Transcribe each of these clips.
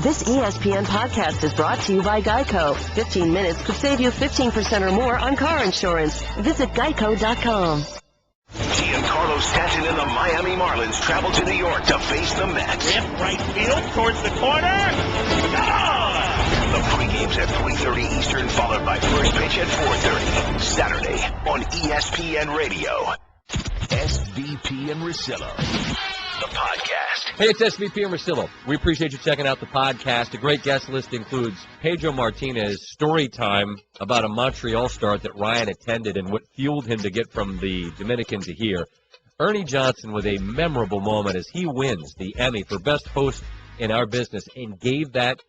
This ESPN podcast is brought to you by Geico. 15 minutes could save you 15% or more on car insurance. Visit geico.com. Giancarlo Stanton and the Miami Marlins travel to New York to face the Mets. Left right field towards the corner. Gone! The pregame's at 3:30 Eastern, followed by first pitch at 4:30. Saturday on ESPN Radio. SVP and Russillo, the podcast. Hey, it's SVP and Russillo. We appreciate you checking out the podcast. A great guest list includes Pedro Martinez, story time about a Montreal start that Ryen attended and what fueled him to get from the Dominican to here. Ernie Johnson with a memorable moment as he wins the Emmy for Best Host in Our Business and gave that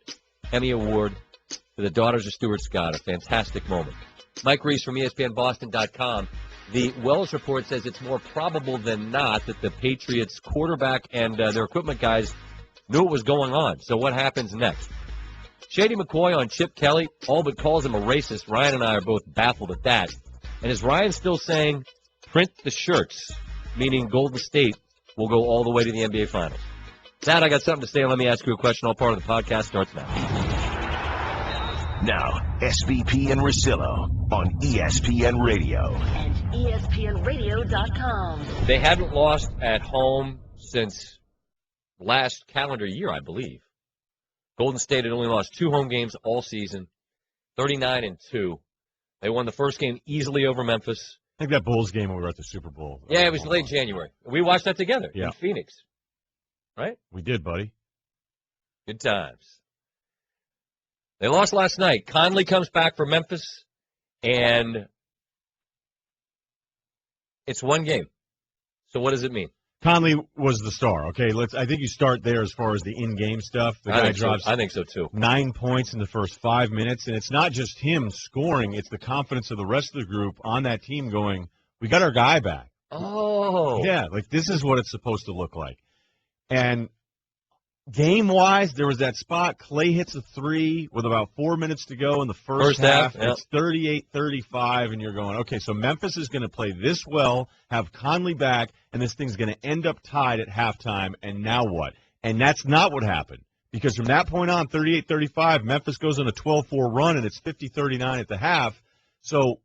Emmy Award to the Daughters of Stuart Scott. A fantastic moment. Mike Reiss from ESPNBoston.com. The Wells report says it's more probable than not that the Patriots quarterback and their equipment guys knew what was going on. So what happens next? Shady McCoy on Chip Kelly all but calls him a racist. Ryen and I are both baffled at that. And is Ryen still saying print the shirts, meaning Golden State will go all the way to the NBA Finals? Dad, I got something to say. Let me ask you a question. All part of the podcast starts now. Now, SVP and Russillo on ESPN Radio. And ESPNRadio.com. They hadn't lost at home since last calendar year, I believe. Golden State had only lost 2 home games all season, 39-2. They won the first game easily over Memphis. I think that Bulls game when we were at the Super Bowl. Yeah, it was late January. We watched that together in Phoenix. Right? We did, buddy. Good times. They lost last night. Conley comes back for Memphis, and it's one game. So what does it mean? Conley was the star. Okay, I think you start there as far as the in-game stuff. The guy drops I think so too. 9 points in the first 5 minutes, and it's not just him scoring. It's the confidence of the rest of the group on that team going, we got our guy back. Oh. Yeah, this is what it's supposed to look like. And game-wise, there was that spot. Clay hits a 3 with about 4 minutes to go in the first half. Yeah. It's 38-35, and you're going, okay, so Memphis is going to play this well, have Conley back, and this thing's going to end up tied at halftime, and now what? And that's not what happened. Because from that point on, 38-35, Memphis goes on a 12-4 run, and it's 50-39 at the half. So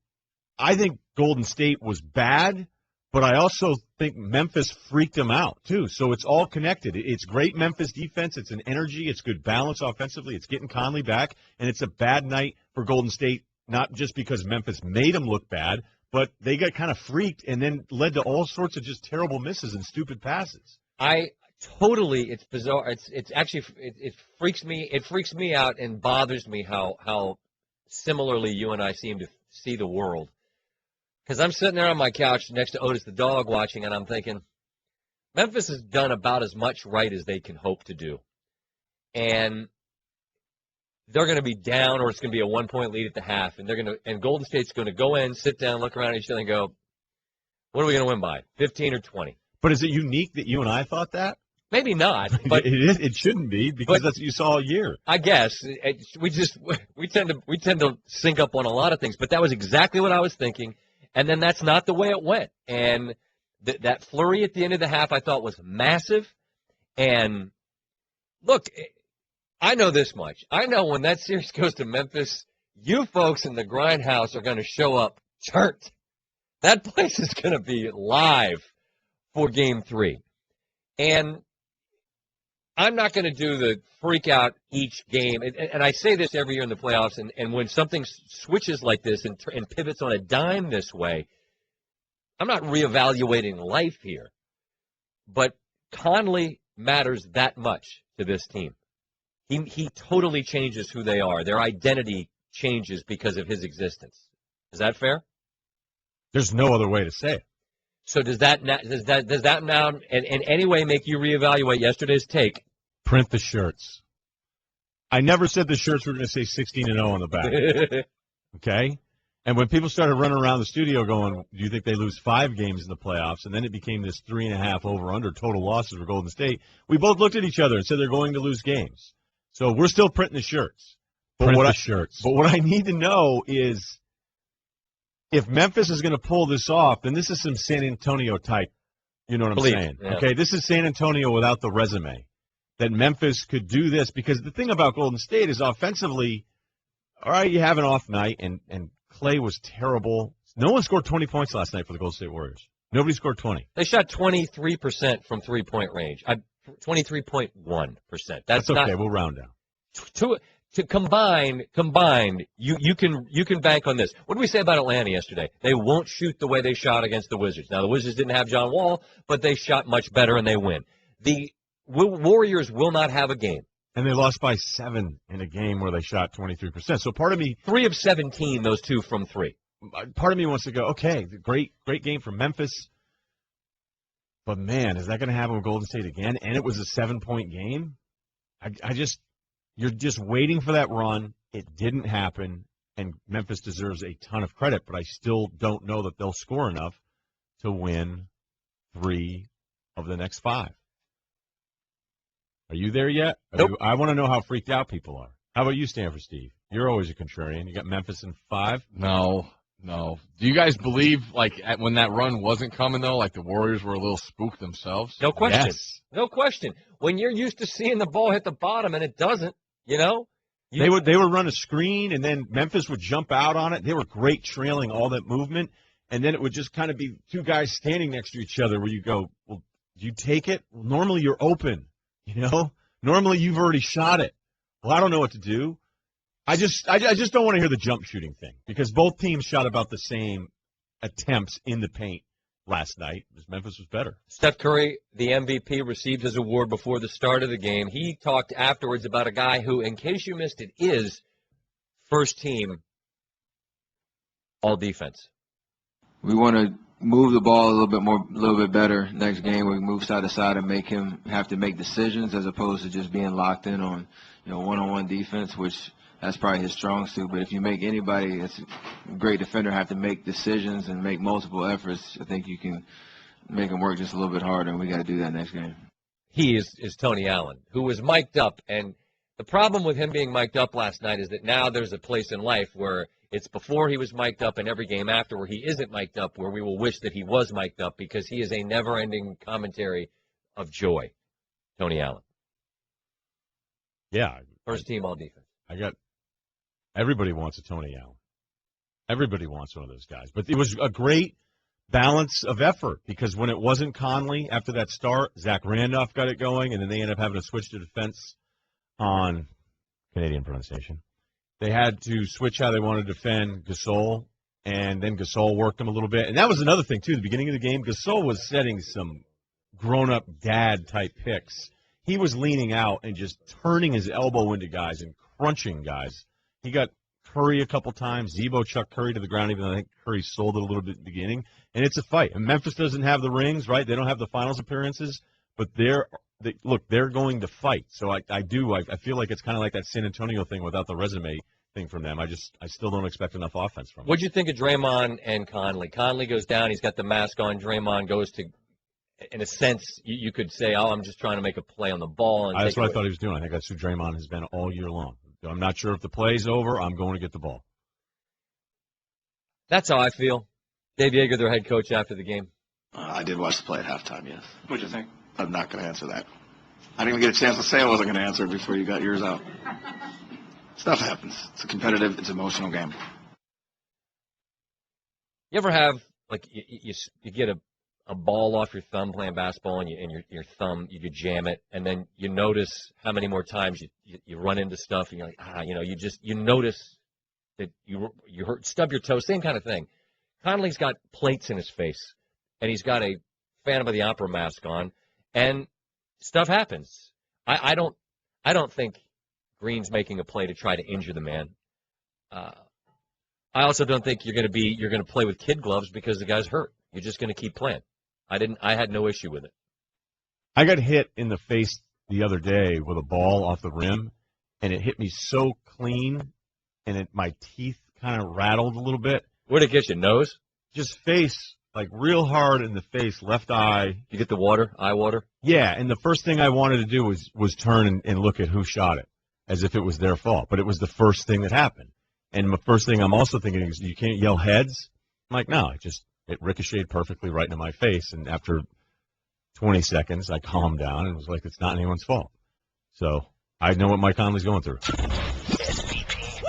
I think Golden State was bad, but I also think Memphis freaked them out, too. So it's all connected. It's great Memphis defense. It's an energy. It's good balance offensively. It's getting Conley back. And it's a bad night for Golden State, not just because Memphis made them look bad, but they got kind of freaked and then led to all sorts of just terrible misses and stupid passes. It's bizarre. It's actually, it freaks me out and bothers me how similarly you and I seem to see the world. Because I'm sitting there on my couch next to Otis the dog watching, and I'm thinking, Memphis has done about as much right as they can hope to do. And they're going to be down, or it's going to be a 1-point lead at the half, and Golden State's going to go in, sit down, look around at each other and go, what are we going to win by, 15 or 20? But is it unique that you and I thought that? Maybe not, but it shouldn't be, because that's what you saw all year. I guess we tend to sync up on a lot of things, but that was exactly what I was thinking. And then that's not the way it went. And that flurry at the end of the half I thought was massive. And, look, I know this much. I know when that series goes to Memphis, you folks in the Grindhouse are going to show up turned. That place is going to be live for Game 3. And I'm not going to do the freak out each game. And I say this every year in the playoffs, and when something switches like this and pivots on a dime this way, I'm not reevaluating life here. But Conley matters that much to this team. He totally changes who they are. Their identity changes because of his existence. Is that fair? There's no other way to say it. So does that now in any way make you reevaluate yesterday's take? Print the shirts. I never said the shirts were going to say 16-0 on the back. Okay? And when people started running around the studio going, do you think they lose 5 games in the playoffs? And then it became this 3.5 over-under total losses for Golden State. We both looked at each other and said they're going to lose games. So we're still printing the shirts. But what I need to know is if Memphis is going to pull this off, then this is some San Antonio type. You know what I'm saying? Yeah. Okay, this is San Antonio without the resume. that Memphis could do this, because the thing about Golden State is offensively, all right, you have an off night, and Clay was terrible. No one scored 20 points last night for the Golden State Warriors. Nobody scored 20. They shot 23% from three-point range. 23.1%. That's okay. Not, we'll round down. To combined, you can bank on this. What did we say about Atlanta yesterday? They won't shoot the way they shot against the Wizards. Now, the Wizards didn't have John Wall, but they shot much better, and they win. The Warriors will not have a game. And they lost by 7 in a game where they shot 23%. So part of me... 3 of 17, those 2 from 3. Part of me wants to go, okay, great game from Memphis. But, man, is that going to happen with Golden State again? And it was a 7-point game? You're just waiting for that run. It didn't happen, and Memphis deserves a ton of credit, but I still don't know that they'll score enough to win 3 of the next 5. Are you there yet? Nope. I want to know how freaked out people are. How about you, Stanford Steve? You're always a contrarian. You got Memphis in 5? No. Do you guys believe, when that run wasn't coming, though, the Warriors were a little spooked themselves? No question. Yes. No question. When you're used to seeing the ball hit the bottom and it doesn't, They would run a screen, and then Memphis would jump out on it. They were great trailing all that movement, and then it would just kind of be 2 guys standing next to each other where you go, well, do you take it? Well, normally you're open, Normally you've already shot it. Well, I don't know what to do. I just don't want to hear the jump shooting thing, because both teams shot about the same attempts in the paint last night. Memphis was better. Steph Curry, the MVP, received his award before the start of the game. He talked afterwards about a guy who, in case you missed it, is first team all defense. We want to move the ball a little bit better next game. We move side to side and make him have to make decisions as opposed to just being locked in on one-on-one defense, which that's probably his strong suit. But if you make anybody that's a great defender have to make decisions and make multiple efforts, I think you can make him work just a little bit harder, and we got to do that next game. He is Tony Allen, who was mic'd up. And the problem with him being mic'd up last night is that now there's a place in life where it's before he was mic'd up and every game after where he isn't mic'd up, where we will wish that he was mic'd up, because he is a never-ending commentary of joy. Tony Allen. Yeah. First team all defense. Everybody wants a Tony Allen. Everybody wants one of those guys. But it was a great balance of effort, because when it wasn't Conley after that start, Zach Randolph got it going, and then they ended up having to switch to defense on Canadian pronunciation. They had to switch how they wanted to defend Gasol, and then Gasol worked him a little bit. And that was another thing, too. The beginning of the game, Gasol was setting some grown-up dad-type picks. He was leaning out and just turning his elbow into guys and crunching guys. He got Curry a couple times. Zebo chucked Curry to the ground, even though I think Curry sold it a little bit at the beginning. And it's a fight. And Memphis doesn't have the rings, right? They don't have the finals appearances, but they're going to fight. So I feel like it's kind of like that San Antonio thing without the resume thing from them. I still don't expect enough offense from them. What'd you think of Draymond and Conley? Conley goes down. He's got the mask on. Draymond goes to, in a sense, you could say, I'm just trying to make a play on the ball. And that's what I thought he was doing. I think that's who Draymond has been all year long. I'm not sure if the play's over. I'm going to get the ball. That's how I feel. Dave Yeager, their head coach, after the game. I did watch the play at halftime, yes. What'd you think? I'm not going to answer that. I didn't even get a chance to say I wasn't going to answer it before you got yours out. Stuff happens. It's a competitive, it's an emotional game. You ever have, you get a ball off your thumb playing basketball, and your thumb, you could jam it, and then you notice how many more times you run into stuff, and you're like, you notice that you stub your toe, same kind of thing. Conley's got plates in his face, and he's got a Phantom of the Opera mask on, and stuff happens. I don't think Green's making a play to try to injure the man. I also don't think you're going to play with kid gloves because the guy's hurt. You're just going to keep playing. I had no issue with it. I got hit in the face the other day with a ball off the rim, and it hit me so clean, and my teeth kind of rattled a little bit. Where'd it get you? Nose? Just face, real hard in the face, left eye. You get the water, eye water? Yeah, and the first thing I wanted to do was turn and look at who shot it, as if it was their fault. But it was the first thing that happened. And the first thing I'm also thinking is, you can't yell heads. I'm like, no, it ricocheted perfectly right into my face. And after 20 seconds, I calmed down and was like, it's not anyone's fault. So I know what Mike Conley's going through. SVP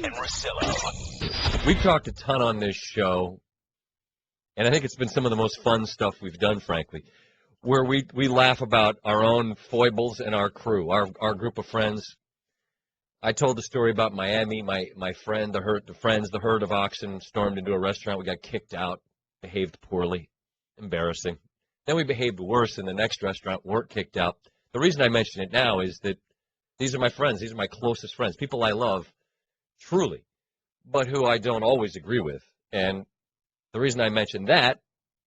and Russillo. We've talked a ton on this show, and I think it's been some of the most fun stuff we've done, frankly, where we laugh about our own foibles and our crew, our group of friends. I told the story about Miami. My friend, the herd of oxen stormed into a restaurant. We got kicked out, behaved poorly, embarrassing. Then we behaved worse in the next restaurant, weren't kicked out. The reason I mention it now is that these are my friends. These are my closest friends, people I love, truly, but who I don't always agree with. And the reason I mention that,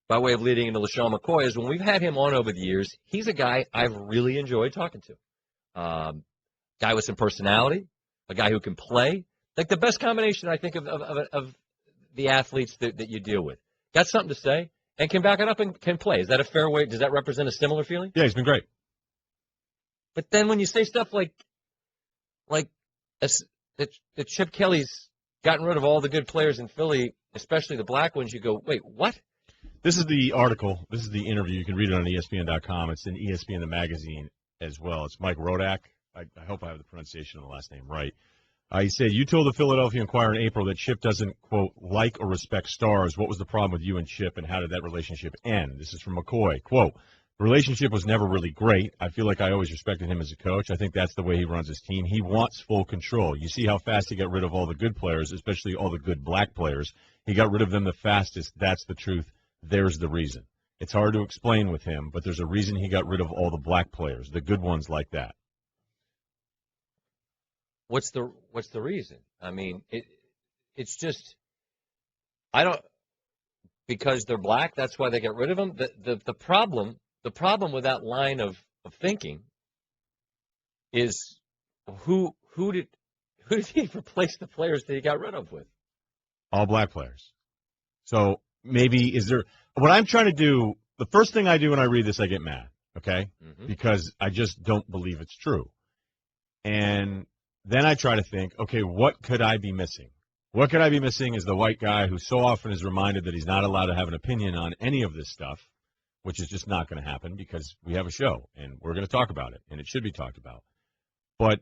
by way of leading into LeSean McCoy, is when we've had him on over the years, he's a guy I've really enjoyed talking to. Guy with some personality, a guy who can play. Like the best combination, I think, of the athletes that you deal with. Got something to say and can back it up and can play. Is that a fair way? Does that represent a similar feeling? Yeah, he's been great. But then when you say stuff like that Chip Kelly's gotten rid of all the good players in Philly, especially the black ones, you go, wait, what? This is the article. This is the interview. You can read it on ESPN.com. It's in ESPN, the magazine, as well. It's Mike Rodak. I hope I have the pronunciation of the last name right. He said, you told the Philadelphia Inquirer in April that Chip doesn't, quote, like or respect stars. What was the problem with you and Chip, and how did that relationship end? This is from McCoy. Quote, the relationship was never really great. I feel like I always respected him as a coach. I think that's the way he runs his team. He wants full control. You see how fast he got rid of all the good players, especially all the good black players. He got rid of them the fastest. That's the truth. There's the reason. It's hard to explain with him, but there's a reason he got rid of all the black players, the good ones like that. What's the reason? I mean, it's just because they're black. That's why they get rid of them. The problem with that line of thinking is who did he replace the players that he got rid of with? All black players. So maybe what I'm trying to do, the first thing I do when I read this, I get mad, okay? Mm-hmm. Because I just don't believe it's true. And then I try to think, okay, what could I be missing? What could I be missing is the white guy who so often is reminded that he's not allowed to have an opinion on any of this stuff, which is just not going to happen because we have a show and we're going to talk about it, and it should be talked about. But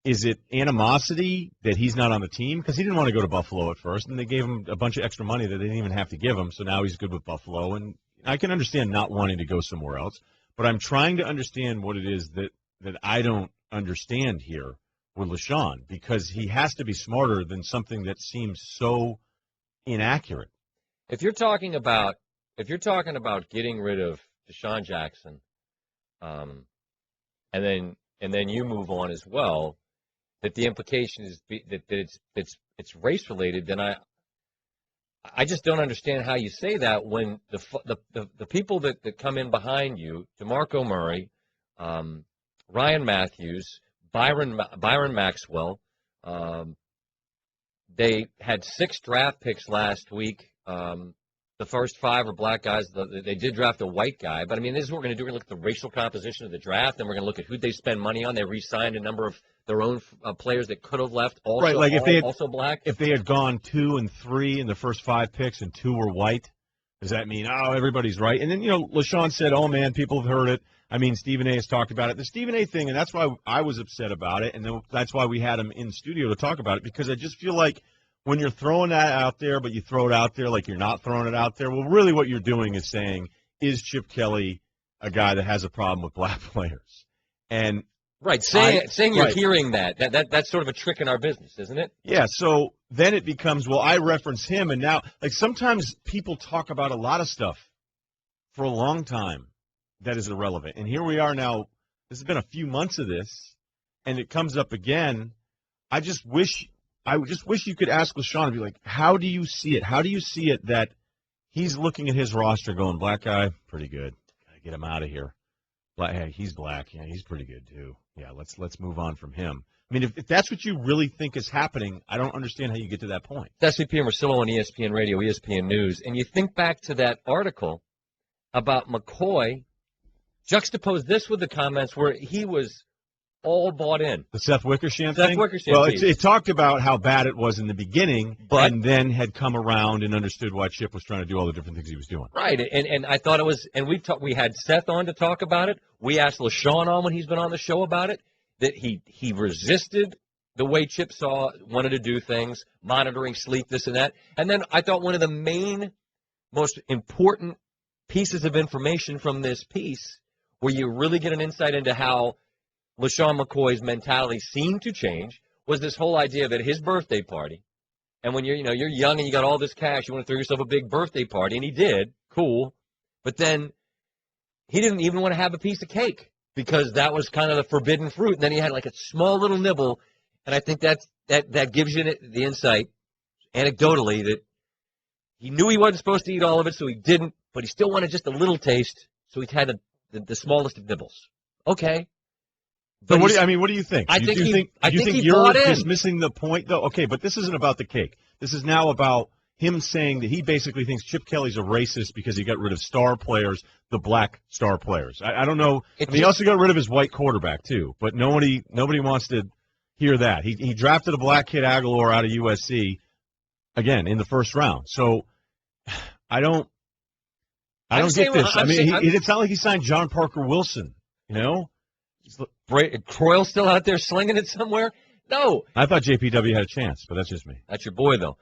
is it animosity that he's not on the team? Because he didn't want to go to Buffalo at first, and they gave him a bunch of extra money that they didn't even have to give him, so now he's good with Buffalo. And I can understand not wanting to go somewhere else, but I'm trying to understand what it is that I don't understand here with LeSean, because he has to be smarter than something that seems so inaccurate. If you're talking about getting rid of Deshaun Jackson, and then you move on as well, that the implication is that it's race related, then I just don't understand how you say that when the people that come in behind you, DeMarco Murray, Ryan Matthews, Byron Maxwell, they had 6 draft picks last week. The first 5 are black guys. They did draft a white guy. But, I mean, this is what we're going to do. We're going to look at the racial composition of the draft, and we're going to look at who they spend money on. They re-signed a number of their own players that could have left also, right, like if they had, also black. If they had gone 2 and 3 in the first 5 picks and 2 were white, does that mean, everybody's right? And then, LeSean said, oh, man, people have heard it. I mean, Stephen A. has talked about it. The Stephen A. thing, and that's why I was upset about it, and then that's why we had him in studio to talk about it, because I just feel like when you're throwing that out there, but you throw it out there like you're not throwing it out there, well, really what you're doing is saying, is Chip Kelly a guy that has a problem with black players? And right, saying you're hearing that's sort of a trick in our business, isn't it? Yeah, so then it becomes, well, I reference him, and now, like, sometimes people talk about a lot of stuff for a long time that is irrelevant. And here we are now. This has been a few months of this, and it comes up again. I just wish you could ask LeSean and be like, how do you see it? How do you see it that he's looking at his roster going, black guy, pretty good. Gotta get him out of here. Hey, he's black. Yeah, he's pretty good too. Yeah, let's move on from him. I mean, if that's what you really think is happening, I don't understand how you get to that point. SVP and Russillo on ESPN Radio, ESPN News, and you think back to that article about McCoy. Juxtapose this with the comments where he was all bought in. The Seth Wickersham Seth thing? Wickersham Well, piece. it talked about how bad it was in the beginning, But- and then had come around and understood why Chip was trying to do all the different things he was doing. Right, and I thought it was, and we had Seth on to talk about it. We asked LeSean on when he's been on the show about it, that he resisted the way Chip wanted to do things, monitoring sleep, this and that. And then I thought one of the main, most important pieces of information from this piece, where you really get an insight into how LeSean McCoy's mentality seemed to change, was this whole idea that his birthday party, and when you're young and you got all this cash, you want to throw yourself a big birthday party, and he did, cool, but then he didn't even want to have a piece of cake because that was kind of the forbidden fruit, and then he had like a small little nibble, and I think that gives you the insight, anecdotally, that he knew he wasn't supposed to eat all of it, so he didn't, but he still wanted just a little taste, so he had the smallest of nibbles. Okay. But what do you think? I Do think you think he you're bought in. dismissing the point, though? Okay, but this isn't about the cake. This is now about him saying that he basically thinks Chip Kelly's a racist because he got rid of star players, the black star players. I don't know. He also got rid of his white quarterback, too, but nobody wants to hear that. He drafted a black kid, Aguilar, out of USC, again, in the first round. So I don't get this. It's not like he signed John Parker Wilson, Croyle still out there slinging it somewhere? No. I thought JPW had a chance, but that's just me. That's your boy, though.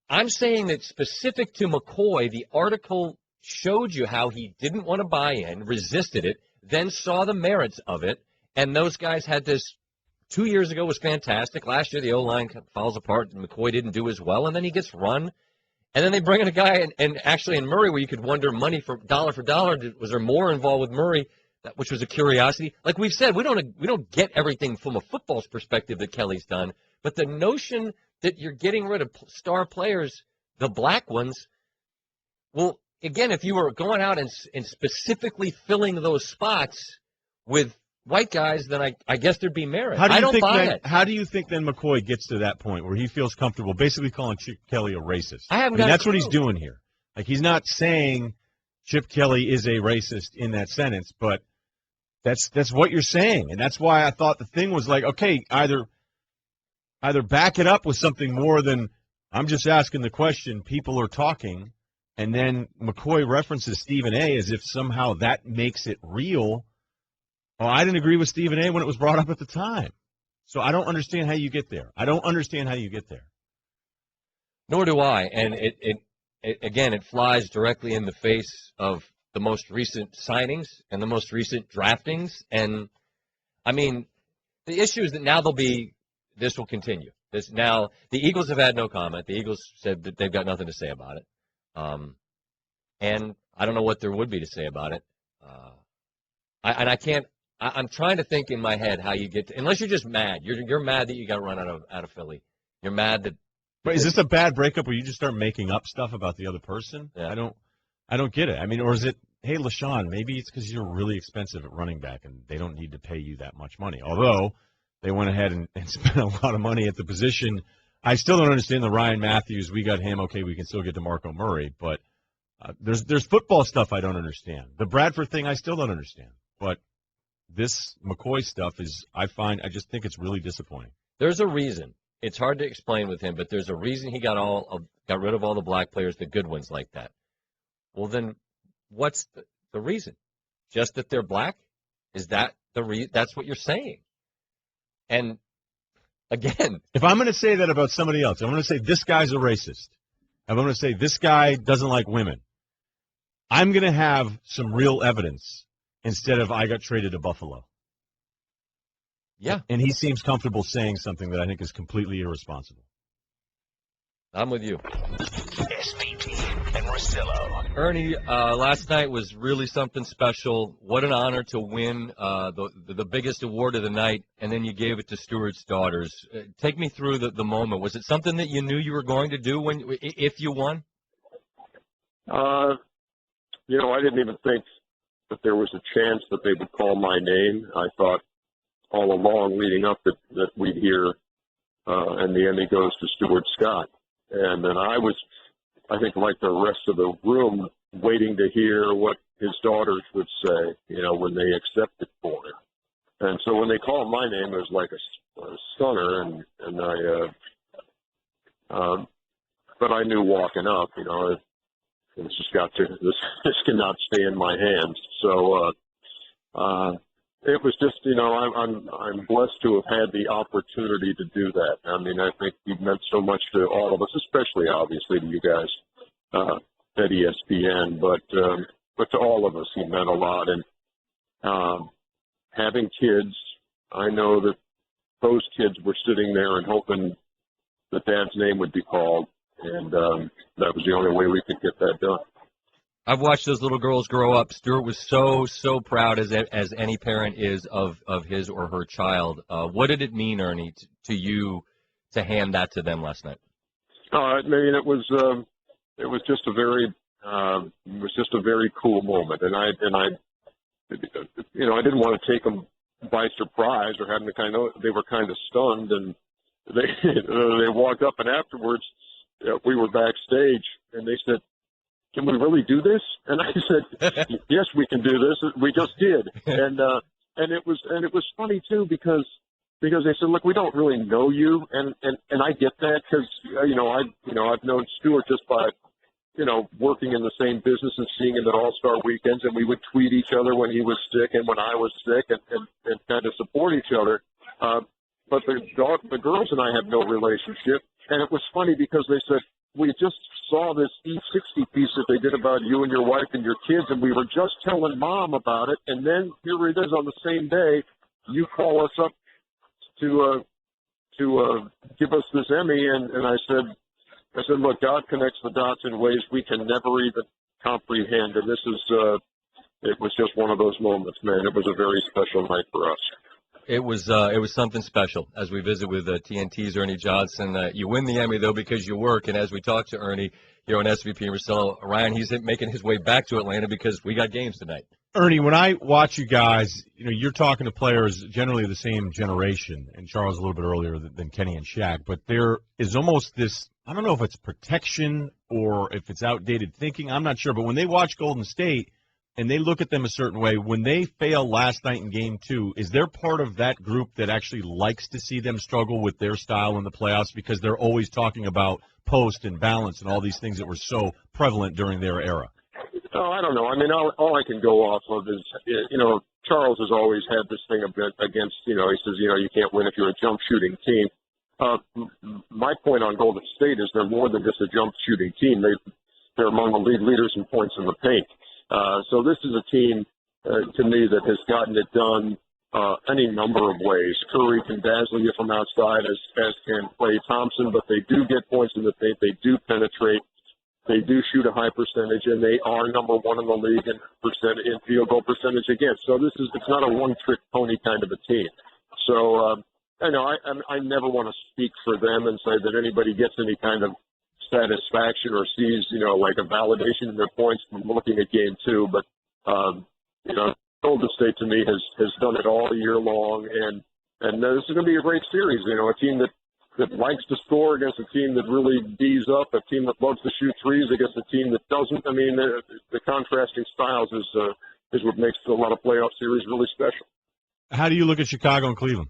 I'm saying that specific to McCoy, the article showed you how he didn't want to buy in, resisted it, then saw the merits of it, and those guys had this 2 years ago was fantastic. Last year, the O-line falls apart, and McCoy didn't do as well, and then he gets run. And then they bring in a guy, and actually in Murray, where you could wonder money for dollar, was there more involved with Murray? Which was a curiosity. Like we've said, we don't get everything from a football's perspective that Kelly's done, but the notion that you're getting rid of star players, the black ones, well, again, if you were going out and specifically filling those spots with white guys, then I guess there'd be merit. I don't buy it. How do you think then McCoy gets to that point where he feels comfortable basically calling Chip Kelly a racist? That's what he's doing here. Like, he's not saying Chip Kelly is a racist in that sentence, but that's what you're saying, and that's why I thought the thing was like, okay, either back it up with something more than I'm just asking the question, people are talking, and then McCoy references Stephen A. as if somehow that makes it real. Oh, I didn't agree with Stephen A. when it was brought up at the time, so I don't understand how you get there. Nor do I, and it flies directly in the face of the most recent signings and the most recent draftings. And, I mean, the issue is that now this will continue. The Eagles have had no comment. The Eagles said that they've got nothing to say about it. And I don't know what there would be to say about it. I'm trying to think in my head how you get to, unless you're just mad. You're mad that you got run out of Philly. You're mad that. But is this a bad breakup where you just start making up stuff about the other person? Yeah. I don't get it. I mean, or is it, hey, LeSean, maybe it's because you're really expensive at running back and they don't need to pay you that much money. Although they went ahead and spent a lot of money at the position. I still don't understand the Ryan Matthews. We got him. Okay, we can still get DeMarco Murray. But there's football stuff I don't understand. The Bradford thing I still don't understand. But this McCoy stuff I just think it's really disappointing. There's a reason. It's hard to explain with him, but there's a reason he got rid of all the black players, the good ones like that. Well, then what's the reason? Just that they're black? Is that that's what you're saying? And again, if I'm going to say that about somebody else, I'm going to say this guy's a racist. I'm going to say this guy doesn't like women. I'm going to have some real evidence instead of I got traded to Buffalo. Yeah. And he seems comfortable saying something that I think is completely irresponsible. I'm with you. SVP and Russillo. Ernie, last night was really something special. What an honor to win the biggest award of the night, and then you gave it to Stewart's daughters. Take me through the moment. Was it something that you knew you were going to do if you won? I didn't even think that there was a chance that they would call my name. I thought all along leading up that we'd hear, and the Emmy goes to Stuart Scott. And then I was, I think, like the rest of the room, waiting to hear what his daughters would say, when they accepted for him. And so when they called my name, it was like a stunner, and but I knew walking up, it's just this cannot stay in my hands. So it was just, I'm blessed to have had the opportunity to do that. I mean, I think he meant so much to all of us, especially obviously to you guys at ESPN, but to all of us, he meant a lot. And having kids, I know that those kids were sitting there and hoping that Dad's name would be called, and that was the only way we could get that done. I've watched those little girls grow up. Stuart was so proud, as any parent is, of his or her child. What did it mean, Ernie, to you to hand that to them last night? I mean, it was just a very cool moment, and I didn't want to take them by surprise or have them they were kind of stunned, and they walked up, and afterwards we were backstage, and they said, "Can we really do this?" And I said, "Yes, we can do this. We just did." And it was funny too because they said, "Look, we don't really know you," and I get that because I've known Stuart just by working in the same business and seeing him at All-Star weekends, and we would tweet each other when he was sick and when I was sick, and kind of support each other. But the girls and I have no relationship, and it was funny because they said, "We just saw this E60 piece that they did about you and your wife and your kids, and we were just telling Mom about it, and then here it is on the same day. You call us up to give us this Emmy," and I said, "Look, God connects the dots in ways we can never even comprehend, and this is it was just one of those moments, man. It was a very special night for us." It was something special as we visit with TNT's Ernie Johnson. You win the Emmy, though, because you work. And as we talk to Ernie here on SVP Russillo, Ryen, he's making his way back to Atlanta because we got games tonight. Ernie, when I watch you guys, you're talking to players generally the same generation, and Charles a little bit earlier than Kenny and Shaq, but there is almost this, I don't know if it's protection or if it's outdated thinking, I'm not sure, but when they watch Golden State, and they look at them a certain way, when they fail last night in Game 2, is there part of that group that actually likes to see them struggle with their style in the playoffs because they're always talking about post and balance and all these things that were so prevalent during their era? Oh, I don't know. I mean, all I can go off of is, Charles has always had this thing against, he says, you can't win if you're a jump shooting team. My point on Golden State is they're more than just a jump shooting team. They're among the league leaders in points in the paint. So this is a team, to me, that has gotten it done any number of ways. Curry can dazzle you from outside, as can Klay Thompson, but they do get points in the paint. They do penetrate. They do shoot a high percentage, and they are number one in the league in field goal percentage against. So it's not a one-trick pony kind of a team. So I never want to speak for them and say that anybody gets any kind of satisfaction or sees, like a validation in their points from looking at Game 2. But, Golden State to me has done it all year long. And this is going to be a great series. A team that likes to score against a team that really D's up, a team that loves to shoot threes against a team that doesn't. I mean, the contrasting styles is what makes a lot of playoff series really special. How do you look at Chicago and Cleveland?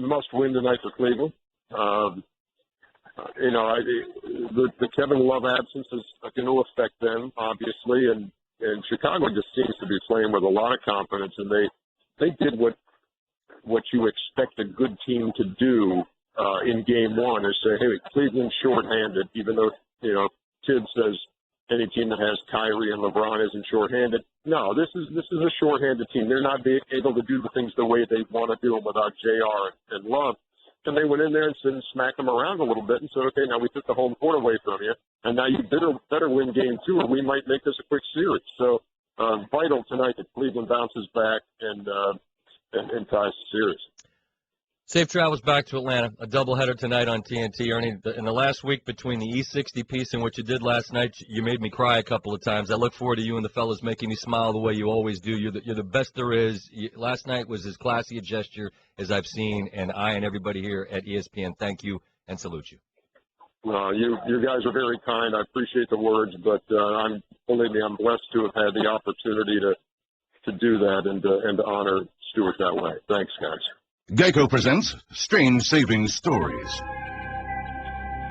Must win tonight for Cleveland. The Kevin Love absence is going to affect them, obviously, and Chicago just seems to be playing with a lot of confidence, and they did what you expect a good team to do in Game 1 is say, hey, Cleveland's shorthanded, even though, Tibbs says any team that has Kyrie and LeBron isn't shorthanded. No, this is a shorthanded team. They're not able to do the things the way they want to do them without JR and Love. And they went in there and smacked them around a little bit and said, okay, now we took the home court away from you, and now you better win Game 2 or we might make this a quick series. So vital tonight that Cleveland bounces back and ties the series. Safe travels back to Atlanta. A doubleheader tonight on TNT. Ernie, in the last week between the E60 piece and what you did last night, you made me cry a couple of times. I look forward to you and the fellas making me smile the way you always do. You're the best there is. Last night was as classy a gesture as I've seen, and I and everybody here at ESPN thank you and salute you. You guys are very kind. I appreciate the words, but believe me, I'm blessed to have had the opportunity to do that and to honor Stewart that way. Thanks, guys. Geico presents Strange Saving Stories.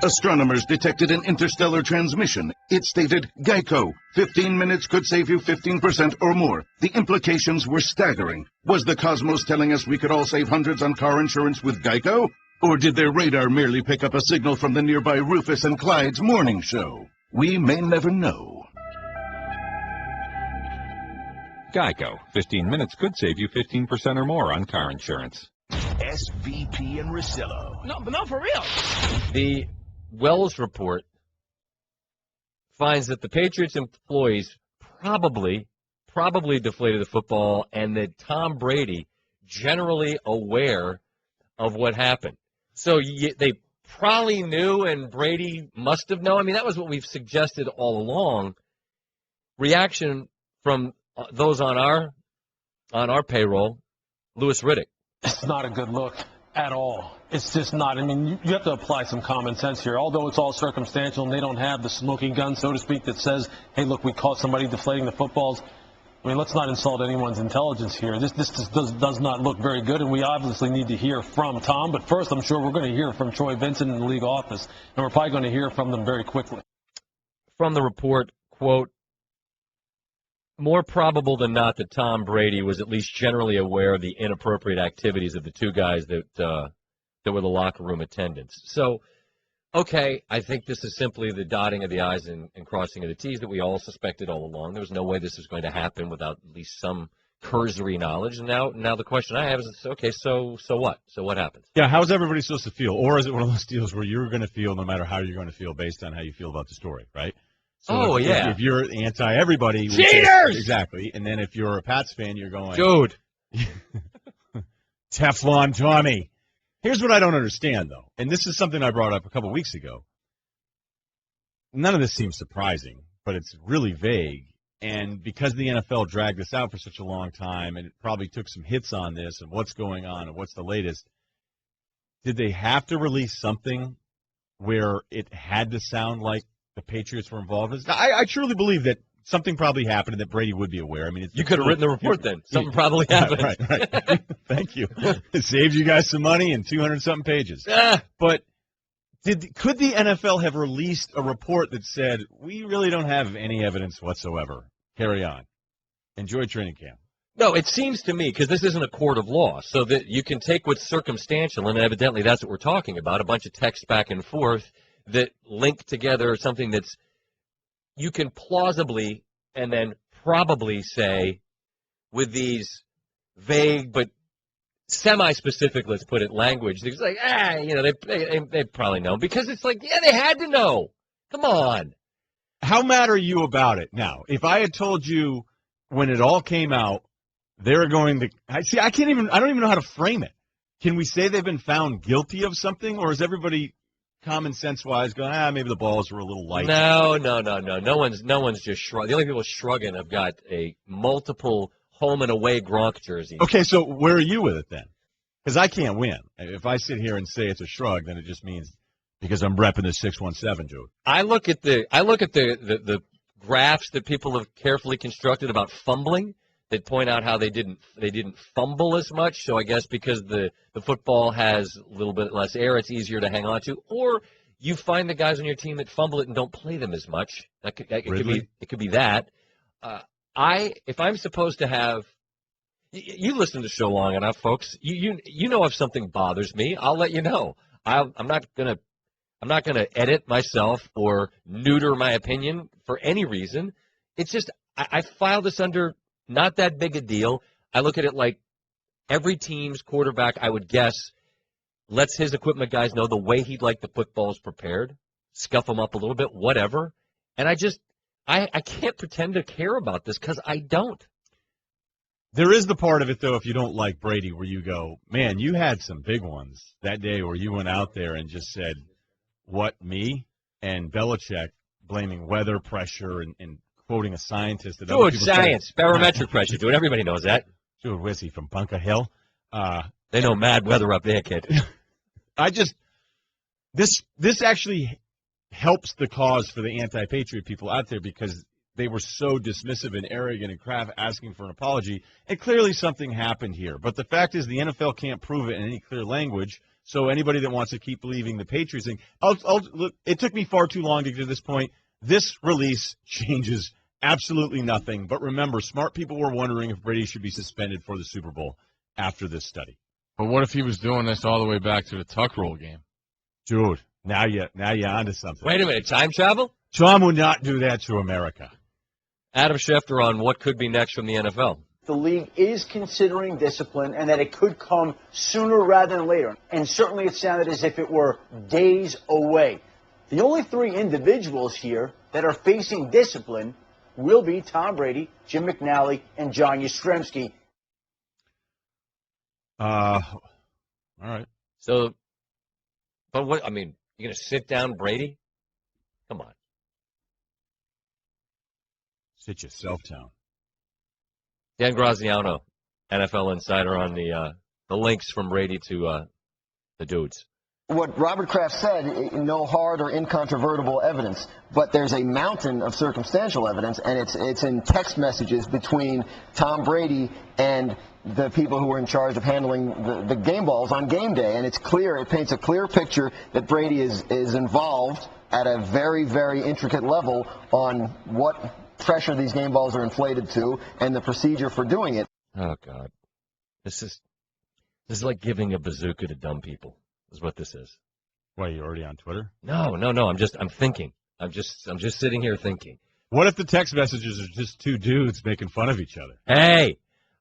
Astronomers detected an interstellar transmission. It stated, Geico, 15 minutes could save you 15% or more. The implications were staggering. Was the cosmos telling us we could all save hundreds on car insurance with Geico? Or did their radar merely pick up a signal from the nearby Rufus and Clyde's morning show? We may never know. Geico. 15 minutes could save you 15% or more on car insurance. SVP and Russillo. No, for real. The Wells report finds that the Patriots employees probably deflated the football, and that Tom Brady generally aware of what happened. So they probably knew, and Brady must have known. I mean, that was what we've suggested all along. Reaction from those on our payroll, Louis Riddick. It's not a good look at all. It's just not. I mean, you have to apply some common sense here. Although it's all circumstantial and they don't have the smoking gun, so to speak, that says, hey, look, we caught somebody deflating the footballs. I mean, let's not insult anyone's intelligence here. This just does not look very good, and we obviously need to hear from Tom. But first, I'm sure we're going to hear from Troy Vincent in the league office, and we're probably going to hear from them very quickly. From the report, quote, more probable than not that Tom Brady was at least generally aware of the inappropriate activities of the two guys that were the locker room attendants. So, okay, I think this is simply the dotting of the I's and crossing of the T's that we all suspected all along. There was no way this was going to happen without at least some cursory knowledge. And now the question I have is, okay, so what? So what happens? Yeah, how's everybody supposed to feel? Or is it one of those deals where you're going to feel no matter how you're going to feel based on how you feel about the story, right? So if you're anti-everybody. Cheaters! Exactly. And then if you're a Pats fan, you're going, dude. Teflon Tommy. Here's what I don't understand, though. And this is something I brought up a couple weeks ago. None of this seems surprising, but it's really vague. And because the NFL dragged this out for such a long time, and it probably took some hits on this and what's going on and what's the latest, did they have to release something where it had to sound like the Patriots were involved in this? I truly believe that something probably happened and that Brady would be aware. I mean, you could have written the report then. Something probably happened. Right. Thank you. It saved you guys some money and 200-something pages. But could the NFL have released a report that said, we really don't have any evidence whatsoever? Carry on. Enjoy training camp. No, it seems to me, because this isn't a court of law, so that you can take what's circumstantial, and evidently that's what we're talking about, a bunch of texts back and forth that link together something that's you can plausibly and then probably say with these vague but semi-specific, let's put it, language. It's like, they probably know. Because it's like, yeah, they had to know. Come on. How mad are you about it now? If I had told you when it all came out, they were going to – I don't even know how to frame it. Can we say they've been found guilty of something, or is everybody – common sense-wise, going, maybe the balls were a little light? No. No one's just shrugging. The only people shrugging have got a multiple home and away Gronk jersey. Okay, so where are you with it then? Because I can't win. If I sit here and say it's a shrug, then it just means because I'm repping the 617, dude. I look at the graphs that people have carefully constructed about fumbling that point out how they didn't fumble as much. So I guess because the football has a little bit less air, it's easier to hang on to. Or you find the guys on your team that fumble it and don't play them as much. It could be that. If I'm supposed to have, you listen to the show long enough, folks. You know if something bothers me, I'll let you know. I'm not gonna edit myself or neuter my opinion for any reason. It's just I file this under. Not that big a deal. I look at it like every team's quarterback, I would guess, lets his equipment guys know the way he'd like the footballs prepared, scuff them up a little bit, whatever. And I can't pretend to care about this because I don't. There is the part of it, though, if you don't like Brady, where you go, man, you had some big ones that day where you went out there and just said, what, me? And Belichick blaming weather, pressure, and quoting a scientist. That dude, science, barometric pressure, dude. Everybody knows that. Dude, where's he from, Bunker Hill? They know mad weather up there, kid. This actually helps the cause for the anti-patriot people out there because they were so dismissive and arrogant, and Kraft asking for an apology. And clearly something happened here. But the fact is the NFL can't prove it in any clear language. So anybody that wants to keep believing the Patriots thing, look, it took me far too long to get to this point. This release changes absolutely nothing. But remember, smart people were wondering if Brady should be suspended for the Super Bowl after this study. But what if he was doing this all the way back to the Tuck Rule game? Dude, now you're onto something. Wait a minute, time travel? Tom would not do that to America. Adam Schefter on what could be next from the NFL. The league is considering discipline and that it could come sooner rather than later. And certainly it sounded as if it were days away. The only three individuals here that are facing discipline will be Tom Brady, Jim McNally, and John Yastrzemski. All right. So, but what, I mean, you're going to sit down Brady? Come on. Sit yourself down. Dan Graziano, NFL insider, on the links from Brady to the dudes. What Robert Kraft said, no hard or incontrovertible evidence, but there's a mountain of circumstantial evidence, and it's in text messages between Tom Brady and the people who were in charge of handling the game balls on game day, and it's clear, it paints a clear picture that Brady is involved at a very, very intricate level on what pressure these game balls are inflated to and the procedure for doing it. Oh, God. This is like giving a bazooka to dumb people, is what this is. Why, you already on Twitter? No. I'm thinking. I'm just sitting here thinking. What if the text messages are just two dudes making fun of each other? Hey,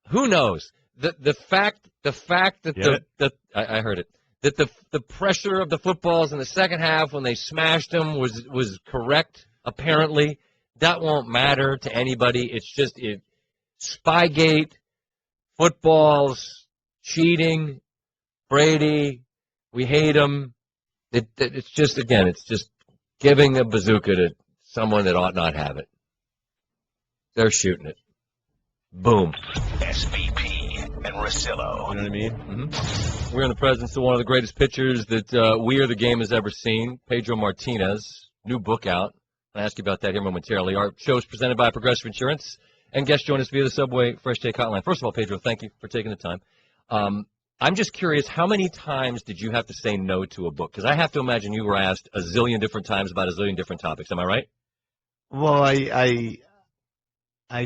who knows? The fact that I heard it, that the pressure of the footballs in the second half when they smashed them was correct, apparently. That won't matter to anybody. It's just Spygate, footballs, cheating, Brady, we hate him. It's just giving a bazooka to someone that ought not have it. They're shooting it. Boom. SVP and Russillo. You know what I mean? Mm-hmm. We're in the presence of one of the greatest pitchers that We Are the Game has ever seen, Pedro Martinez. New book out. I'll ask you about that here momentarily. Our show is presented by Progressive Insurance, and guests join us via the Subway Fresh Take Hotline. First of all, Pedro, thank you for taking the time. I'm just curious, how many times did you have to say no to a book? Because I have to imagine you were asked a zillion different times about a zillion different topics. Am I right? Well, I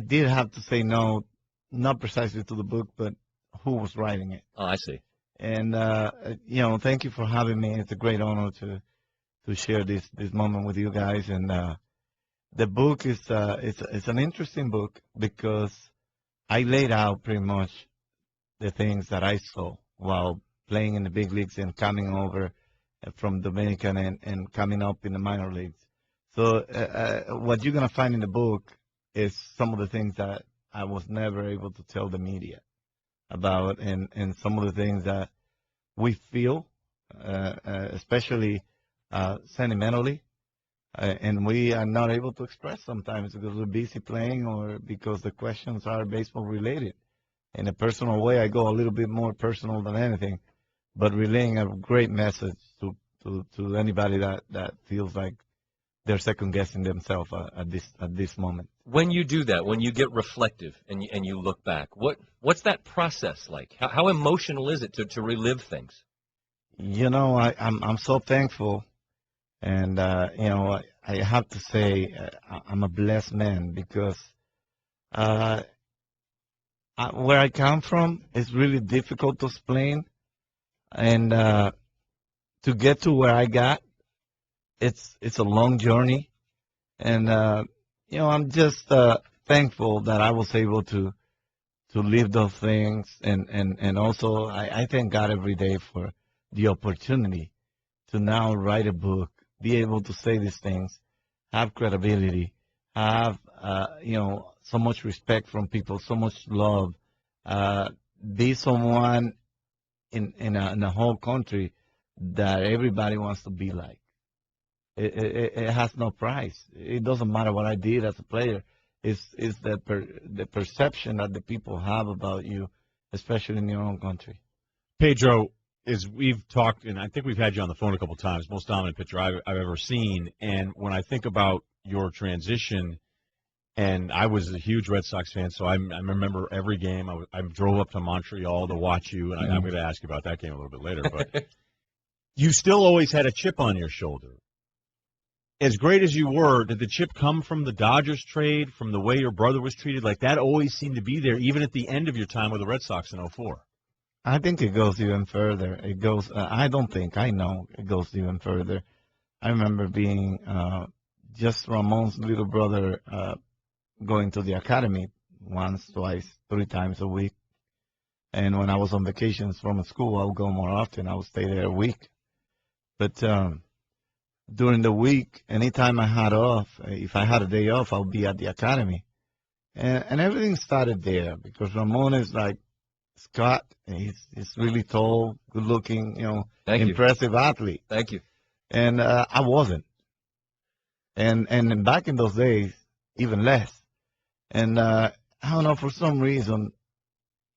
did have to say no, not precisely to the book, but who was writing it. Oh, I see. And, thank you for having me. It's a great honor to share this moment with you guys. And the book is it's an interesting book because I laid out pretty much the things that I saw while playing in the big leagues and coming over from Dominican and coming up in the minor leagues. So what you're going to find in the book is some of the things that I was never able to tell the media about, and some of the things that we feel, especially sentimentally, and we are not able to express sometimes because we're busy playing or because the questions are baseball related. In a personal way, I go a little bit more personal than anything, but relaying a great message to anybody that feels like they're second guessing themselves at this moment. When you do that, when you get reflective and you look back, what's that process like? How emotional is it to relive things? I'm so thankful, and I have to say I'm a blessed man because where I come from is really difficult to explain, and to get to where I got, it's a long journey, and I'm just thankful that I was able to live those things, and also I thank God every day for the opportunity to now write a book, be able to say these things, have credibility, have so much respect from people, so much love, be someone in a whole country that everybody wants to be like. It has no price. It doesn't matter what I did as a player. It's the perception that the people have about you, especially in your own country. Pedro, as we've talked, and I think we've had you on the phone a couple times, most dominant pitcher I've ever seen. And when I think about your transition And I was a huge Red Sox fan, so I remember every game. I drove up to Montreal to watch you, and I'm going to ask you about that game a little bit later. But you still always had a chip on your shoulder. As great as you were, did the chip come from the Dodgers trade, from the way your brother was treated? Like, that always seemed to be there, even at the end of your time with the Red Sox in 2004. I think it goes even further. It goes. I know it goes even further. I remember being just Ramon's little brother going to the academy once, twice, 3 times a week. And when I was on vacations from school, I would go more often. I would stay there a week. But during the week, anytime I had off, if I had a day off, I would be at the academy. And everything started there because Ramon is like Scott. He's really tall, good looking, impressive athlete. Thank you. And I wasn't. And back in those days, even less. And I don't know, for some reason,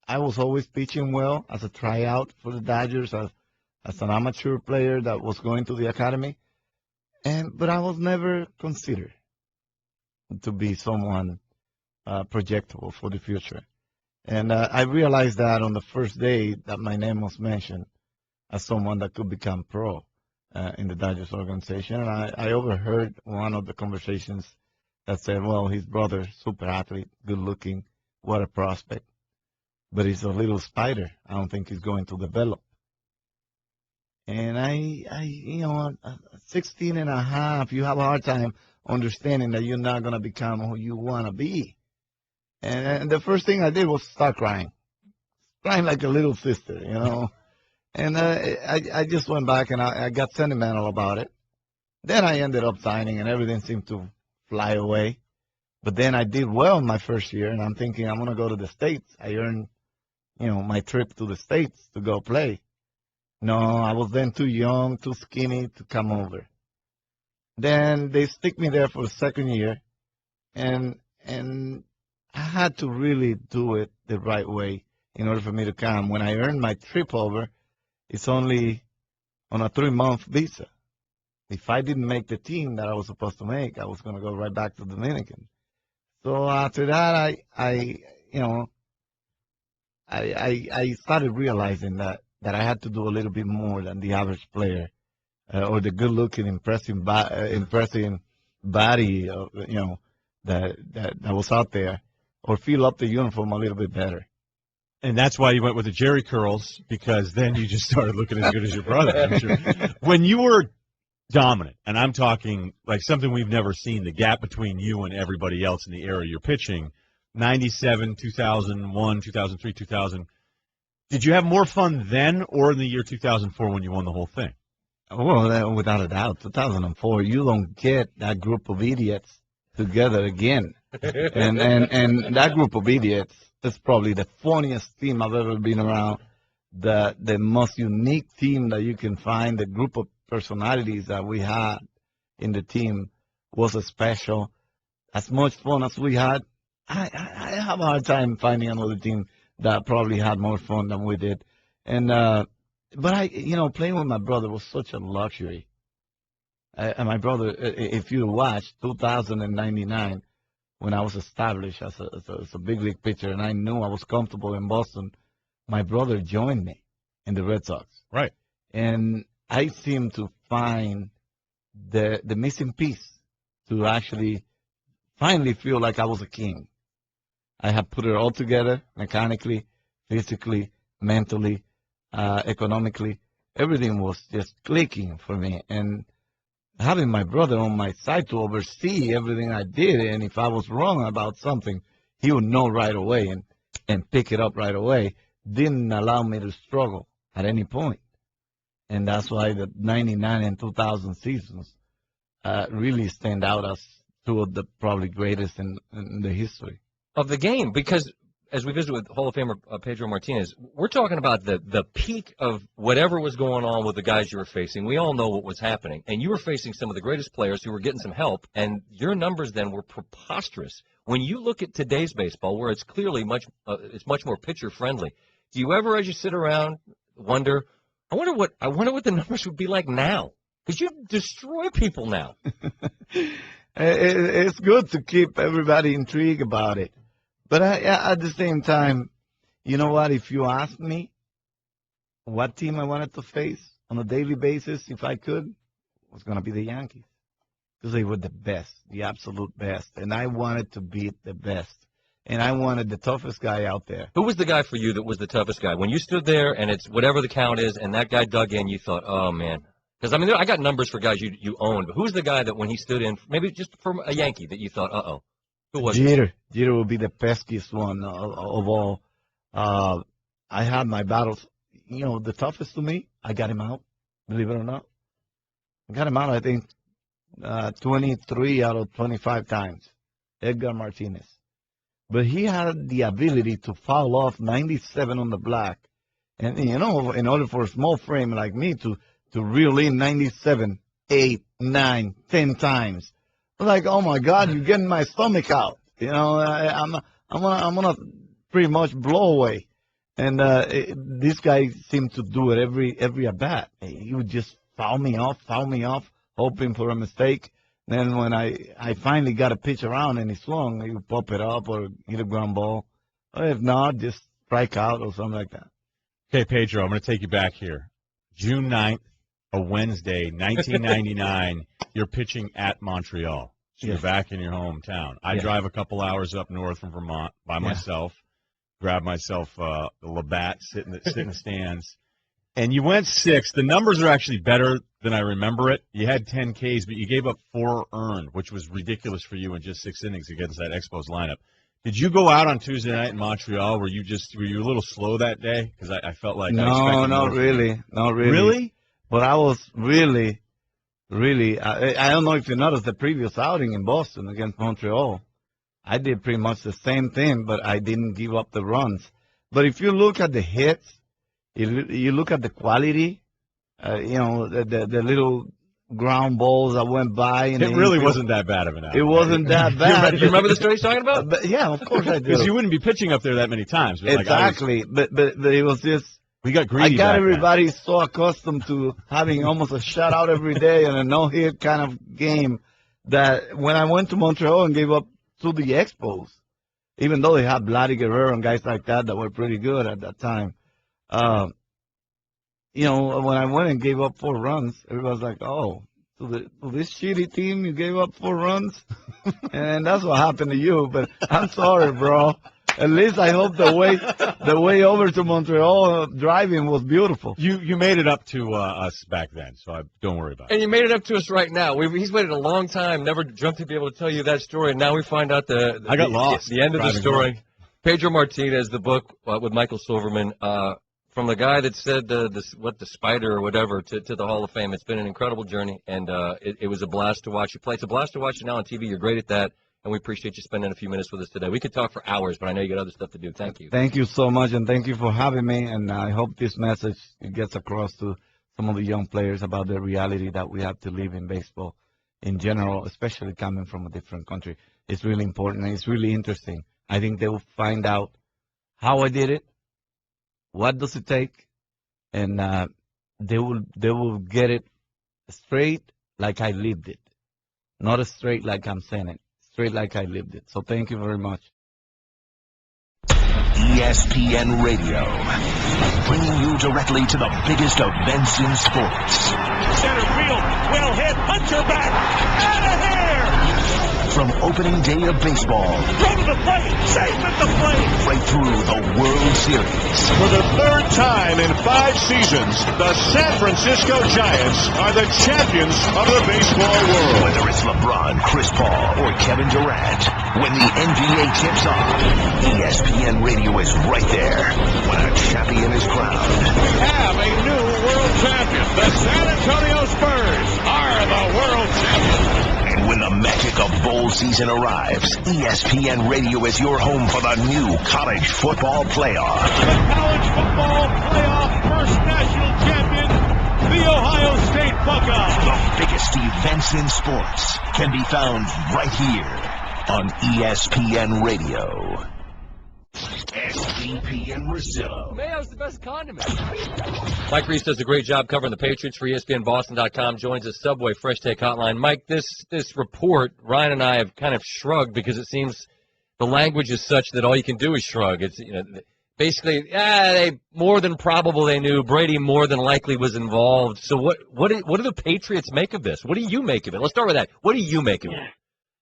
I was always pitching well as a tryout for the Dodgers, as an amateur player that was going to the academy. But I was never considered to be someone projectable for the future. And I realized that on the first day that my name was mentioned as someone that could become pro in the Dodgers organization. And I overheard one of the conversations that said, well, his brother, super athlete, good looking, what a prospect. But he's a little spider. I don't think he's going to develop. And I 16 and a half, you have a hard time understanding that you're not going to become who you want to be. And the first thing I did was start crying like a little sister, And I just went back and I got sentimental about it. Then I ended up signing and everything seemed to fly away. But then I did well in my first year, and I'm thinking I'm going to go to the States. I earned, my trip to the States to go play. No, I was then too young, too skinny to come over. Then they stick me there for the second year, and I had to really do it the right way in order for me to come. When I earned my trip over, it's only on a 3-month visa. If I didn't make the team that I was supposed to make, I was going to go right back to Dominican. So after that, I started realizing that I had to do a little bit more than the average player or the good-looking, impressive body, that was out there, or feel up the uniform a little bit better. And that's why you went with the Jerry curls, because then you just started looking as good as your brother. I'm sure. When you were dominant, and I'm talking like something we've never seen, the gap between you and everybody else in the era you're pitching, 97, 2001, 2003, 2000, did you have more fun then or in the year 2004 when you won the whole thing? Well, without a doubt, 2004, you don't get that group of idiots together again. and that group of idiots is probably the funniest team I've ever been around, the most unique team that you can find. The group of personalities that we had in the team was special. As much fun as we had, I have a hard time finding another team that probably had more fun than we did. And but playing with my brother was such a luxury. And my brother, if you watch 2099, when I was established as a big league pitcher and I knew I was comfortable in Boston, my brother joined me in the Red Sox. Right. And I seemed to find the missing piece to actually finally feel like I was a king. I had put it all together, mechanically, physically, mentally, economically. Everything was just clicking for me. And having my brother on my side to oversee everything I did, and if I was wrong about something, he would know right away and pick it up right away, didn't allow me to struggle at any point. And that's why the 99 and 2000 seasons really stand out as two of the probably greatest in the history of the game, because as we visit with Hall of Famer Pedro Martinez, we're talking about the peak of whatever was going on with the guys you were facing. We all know what was happening, and you were facing some of the greatest players who were getting some help, and your numbers then were preposterous. When you look at today's baseball, where it's clearly much more pitcher friendly, do you ever, as you sit around, wonder, I wonder what the numbers would be like now? Because you destroy people now. It's good to keep everybody intrigued about it. But at the same time, you know what? If you ask me what team I wanted to face on a daily basis, if I could, it was going to be the Yankees. Because they were the best, the absolute best. And I wanted to beat the best. And I wanted the toughest guy out there. Who was the guy for you that was the toughest guy? When you stood there and it's whatever the count is and that guy dug in, you thought, oh, man. Because, I mean, I got numbers for guys you owned. But who's the guy that when he stood in, maybe just from a Yankee, that you thought, uh-oh? Who was Jeter. it? Jeter will be the peskiest one of all. I had my battles. You know, the toughest to me, I got him out, believe it or not. I got him out, I think, 23 out of 25 times. Edgar Martinez. But he had the ability to foul off 97 on the black. And, you know, in order for a small frame like me to reel in 97, 8, 9, 10 times. I'm like, oh, my God, you're getting my stomach out. You know, I'm gonna pretty much blow away. And this guy seemed to do it every at bat. He would just foul me off, hoping for a mistake. Then when I finally got a pitch around and he swung, he would pop it up or hit a ground ball. Or if not, just strike out or something like that. Okay, Pedro, I'm going to take you back here. June 9th, a Wednesday, 1999, you're pitching at Montreal. So you're back in your hometown. I drive a couple hours up north from Vermont by myself, grab myself a Labatt, sit in the stands. And you went 6. The numbers are actually better than I remember it. You had 10 Ks, but you gave up 4 earned, which was ridiculous for you in just 6 innings against that Expos lineup. Did you go out on Tuesday night in Montreal? Were you a little slow that day? Because I felt like not really. Really? But I was really. I don't know if you noticed the previous outing in Boston against Montreal. I did pretty much the same thing, but I didn't give up the runs. But if you look at the hits, you look at the quality, you know, the little ground balls that went by. It really wasn't that bad of an outing. It wasn't that bad. Do you remember the story he's talking about? But yeah, of course I do. Because you wouldn't be pitching up there that many times. Exactly. But it was just. We got greedy. I got everybody so accustomed to having almost a shutout every day and a no-hit kind of game that when I went to Montreal and gave up to the Expos, even though they had Vladdy Guerrero and guys like that were pretty good at that time, you know, when I went and gave up 4 runs, everybody's like, oh, to this shitty team you gave up 4 runs? And that's what happened to you. But I'm sorry, bro. At least I hope the way over to Montreal driving was beautiful. You made it up to us back then, so don't worry about it. And you made it up to us right now. He's waited a long time, never dreamt to be able to tell you that story, and now we find out I got lost. The end of the story. Home. Pedro Martinez, the book with Michael Silverman, from the guy that said the spider or whatever to the Hall of Fame. It's been an incredible journey, and it was a blast to watch you play. It's a blast to watch you now on TV. You're great at that. And we appreciate you spending a few minutes with us today. We could talk for hours, but I know you got other stuff to do. Thank you. Thank you so much, and thank you for having me. And I hope this message gets across to some of the young players about the reality that we have to live in baseball in general, especially coming from a different country. It's really important, and it's really interesting. I think they will find out how I did it, what does it take, and they will get it straight like I lived it, not straight like I'm saying it. Straight like I lived it. So thank you very much. ESPN Radio, bringing you directly to the biggest events in sports. Center field, well hit, Hunter back, out of here! From opening day of baseball, throw to the plate, safe at the plate, right through the World Series. For the 3rd time in 5 seasons, the San Francisco Giants are the champions of the baseball world. Whether it's LeBron, Chris Paul, or Kevin Durant, when the NBA tips off, ESPN Radio is right there when a champion is crowned. We have a new world champion. The San Antonio Spurs are the world champions. And when the magic of bowl season arrives, ESPN Radio is your home for the new college football playoff. The college football playoff first national champion, the Ohio State Buckeyes. The biggest events in sports can be found right here on ESPN Radio. SVP and Russillo. Mayo's the best condiment. Mike Reiss does a great job covering the Patriots for ESPNBoston.com. Joins us Subway Fresh Take Hotline. Mike, this report, Ryan and I have kind of shrugged because it seems the language is such that all you can do is shrug. It's basically they more than probable they knew. Brady more than likely was involved. So what do the Patriots make of this? What do you make of it? Let's start with that. What do you make of it?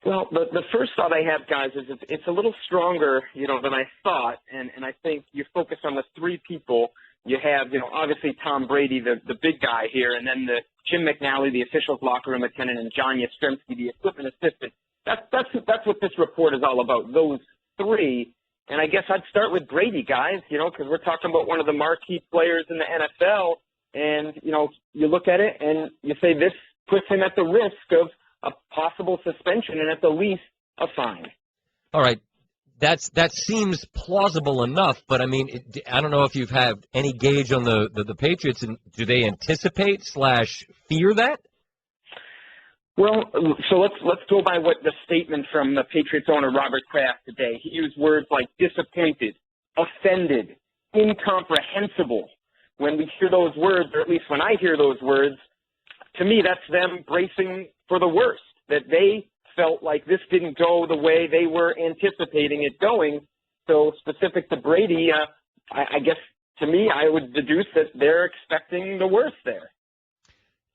Well, the first thought I have, guys, is it's a little stronger, than I thought, and I think you focus on the three people. You have, obviously Tom Brady, the big guy here, and then the Jim McNally, the officials locker room attendant, and John Yastrzemski, the equipment assistant. That's what this report is all about, those three. And I guess I'd start with Brady, guys, because we're talking about one of the marquee players in the NFL, and, you look at it and you say this puts him at the risk of a possible suspension and at the least a fine. All right. That seems plausible enough, but I mean, I don't know if you've had any gauge on the Patriots, and do they anticipate / fear that? Well, so let's go by what the statement from the Patriots owner Robert Kraft today. He used words like disappointed, offended, incomprehensible. When we hear those words, or at least when I hear those words, to me that's them bracing for the worst, that they felt like this didn't go the way they were anticipating it going. So specific to Brady, I guess to me I would deduce that they're expecting the worst there.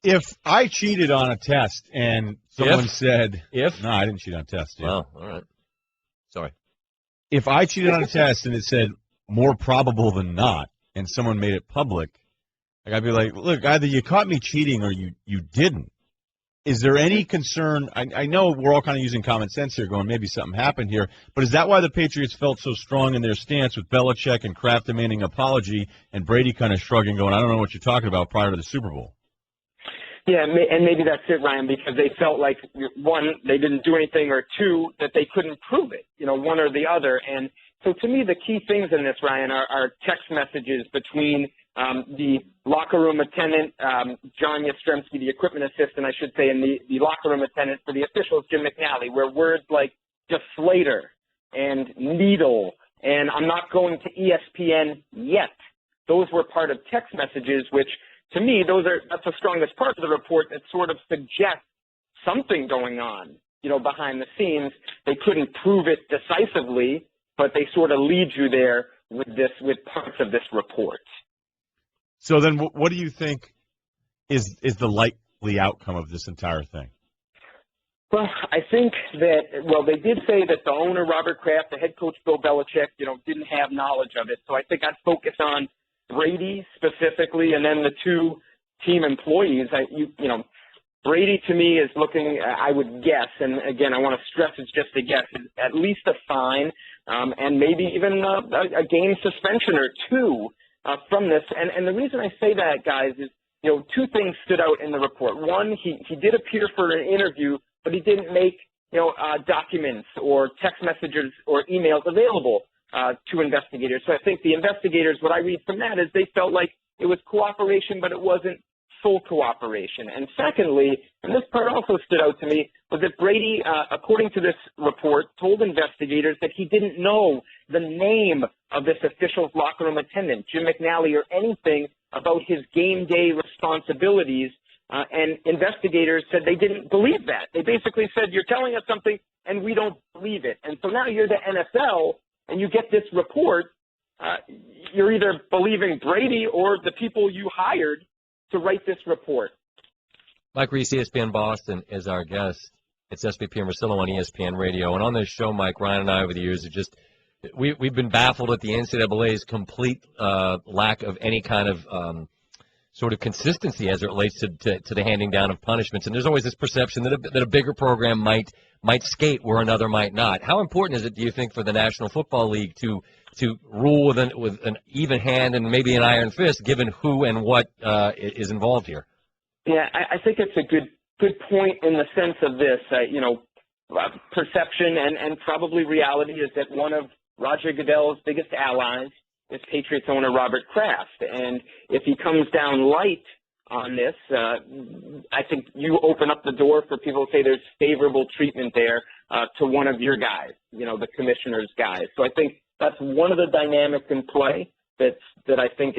If I cheated on a test and someone said, no, I didn't cheat on a test. Yeah. Oh, all right. Sorry. If I cheated on a test and it said more probable than not, and someone made it public, I'd be like, look, either you caught me cheating or you didn't. Is there any concern? I know we're all kind of using common sense here, going maybe something happened here, but is that why the Patriots felt so strong in their stance with Belichick and Kraft demanding apology and Brady kind of shrugging, going, I don't know what you're talking about prior to the Super Bowl? Yeah, and maybe that's it, Ryan, because they felt like, one, they didn't do anything, or two, that they couldn't prove it, one or the other. And so to me, the key things in this, Ryan, are text messages between the locker room attendant, John Yastrzemski, the equipment assistant, I should say, and the locker room attendant for the officials, Jim McNally, where words like deflator and needle and I'm not going to ESPN yet, those were part of text messages, which to me, that's the strongest part of the report that sort of suggests something going on, behind the scenes. They couldn't prove it decisively, but they sort of lead you there with parts of this report. So then what do you think is the likely outcome of this entire thing? Well, I think that, they did say that the owner, Robert Kraft, the head coach, Bill Belichick, didn't have knowledge of it. So I think I'd focus on Brady specifically, and then the two team employees. Brady to me is looking, I would guess, and again, I want to stress it's just a guess, at least a fine, and maybe even a game suspension or two from this. And the reason I say that, guys, is, two things stood out in the report. One, he did appear for an interview, but he didn't make, documents or text messages or emails available to investigators. So I think the investigators, what I read from that is they felt like it was cooperation, but it wasn't full cooperation. And secondly, and this part also stood out to me, was that Brady, according to this report, told investigators that he didn't know the name of this official's locker room attendant, Jim McNally, or anything about his game day responsibilities. And investigators said they didn't believe that. They basically said, you're telling us something and we don't believe it. And so now you're the NFL and you get this report, you're either believing Brady or the people you hired to write this report. Mike Reiss, ESPN Boston, is our guest. It's SVP and Russillo on ESPN Radio. And on this show, Mike, Ryan and I over the years we've been baffled at the NCAA's complete lack of any kind of sort of consistency as it relates to the handing down of punishments. And there's always this perception that a bigger program might skate where another might not. How important is it, do you think, for the National Football League to rule with an even hand and maybe an iron fist, given who and what is involved here? Yeah, I think it's a good point in the sense of this. Perception and probably reality is that one of Roger Goodell's biggest allies is Patriots owner Robert Kraft. And if he comes down light on this, I think you open up the door for people to say there's favorable treatment there to one of your guys, the commissioner's guys. So I think that's one of the dynamics in play that I think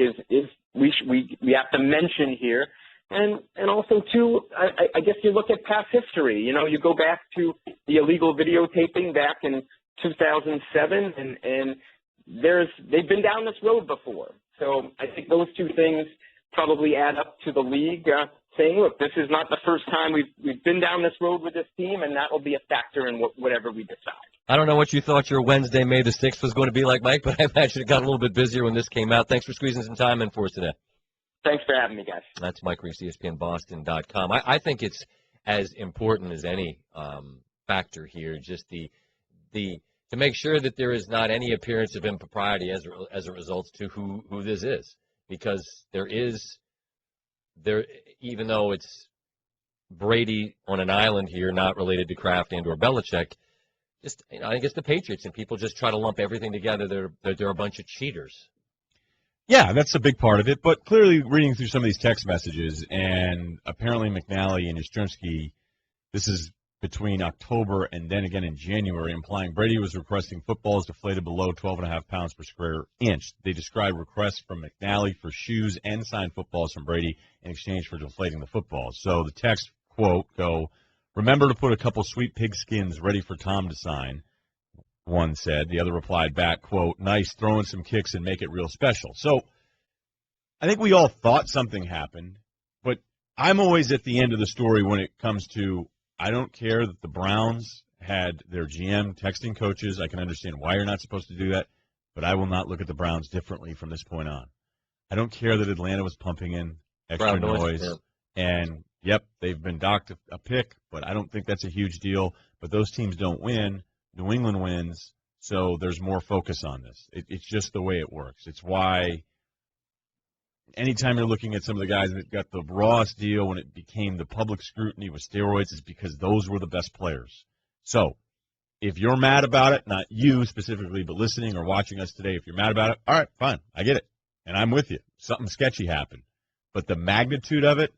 we have to mention here. And also, too, I guess you look at past history. You know, you go back to the illegal videotaping back in 2007, and they've been down this road before. So I think those two things probably add up to the league saying, look, this is not the first time we've been down this road with this team, and that will be a factor in whatever we decide. I don't know what you thought your Wednesday, May the 6th was going to be like, Mike, but I imagine it got a little bit busier when this came out. Thanks for squeezing some time in for us today. Thanks for having me, guys. That's Mike Reiss, ESPNBoston.com. I think it's as important as any factor here, just the to make sure that there is not any appearance of impropriety as a result to who this is, because even though it's Brady on an island here, not related to Kraft and or Belichick, I think it's the Patriots, and people just try to lump everything together. They're a bunch of cheaters. Yeah, that's a big part of it. But clearly, reading through some of these text messages, and apparently McNally and Yastrzemski, this is between October and then again in January, implying Brady was requesting footballs deflated below 12.5 pounds per square inch. They describe requests from McNally for shoes and signed footballs from Brady in exchange for deflating the footballs. So the text, quote, go, remember to put a couple sweet pig skins ready for Tom to sign, one said. The other replied back, quote, nice, throw in some kicks and make it real special. So I think we all thought something happened, but I'm always at the end of the story when it comes to, I don't care that the Browns had their GM texting coaches. I can understand why you're not supposed to do that, but I will not look at the Browns differently from this point on. I don't care that Atlanta was pumping in extra noise. Yeah. And, yep, they've been docked a pick, but I don't think that's a huge deal. But those teams don't win. New England wins, so there's more focus on this. It's just the way it works. It's why anytime you're looking at some of the guys that got the Ross deal when it became the public scrutiny with steroids, is because those were the best players. So if you're mad about it, not you specifically, but listening or watching us today, if you're mad about it, all right, fine, I get it, and I'm with you. Something sketchy happened. But the magnitude of it,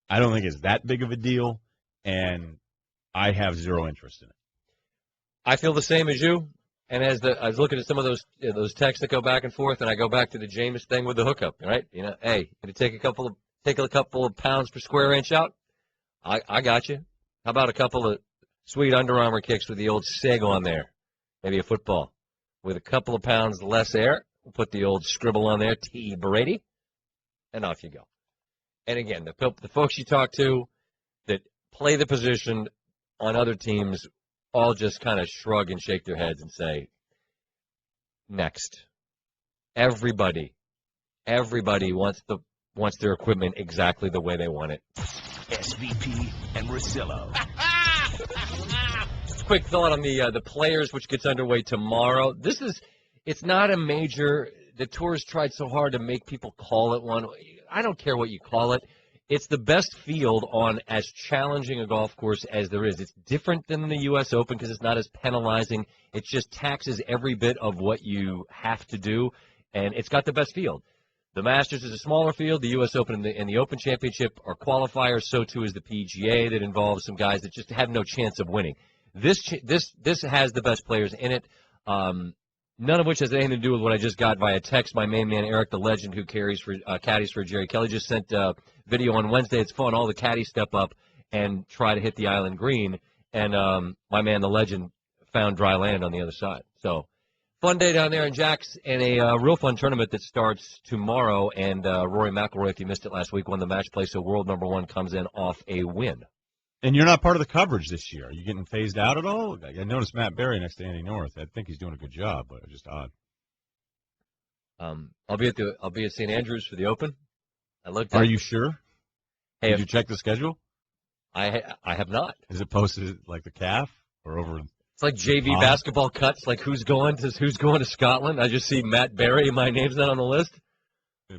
I don't think is that big of a deal, and I have zero interest in it. I feel the same as you. And I was looking at some of those texts that go back and forth, and I go back to the Jameis thing with the hookup, right? You know, hey, going to take a couple of pounds per square inch out? I got you. How about a couple of sweet Under Armour kicks with the old SIG on there? Maybe a football with a couple of pounds less air. We'll put the old scribble on there, T. Brady, and off you go. And again, the folks you talk to that play the position on other teams all just kind of shrug and shake their heads and say, next. Everybody wants their equipment exactly the way they want it. SVP and Russillo. Just a quick thought on the players, which gets underway tomorrow. It's not a major. The tour's tried so hard to make people call it one. I don't care what you call it. It's the best field on as challenging a golf course as there is. It's different than the U.S. Open because it's not as penalizing. It just taxes every bit of what you have to do, and it's got the best field. The Masters is a smaller field. The U.S. Open and the Open Championship are qualifiers. So, too, is the PGA that involves some guys that just have no chance of winning. This has the best players in it. None of which has anything to do with what I just got via text. My main man, Eric, the legend, who caddies for Jerry Kelly, just sent a video on Wednesday. It's fun. All the caddies step up and try to hit the island green. And my man, the legend, found dry land on the other side. So fun day down there in Jack's, and a real fun tournament that starts tomorrow. And Rory McIlroy, if you missed it last week, won the match play. So world number one comes in off a win. And you're not part of the coverage this year. Are you getting phased out at all? I noticed Matt Berry next to Andy North. I think he's doing a good job, but it's just odd. I'll be at St. Andrews for the Open. Are you sure? Hey, did you check the schedule? I have not. Is it posted like the CAF or over? It's like JV basketball cuts. Like who's going to Scotland? I just see Matt Berry. My name's not on the list.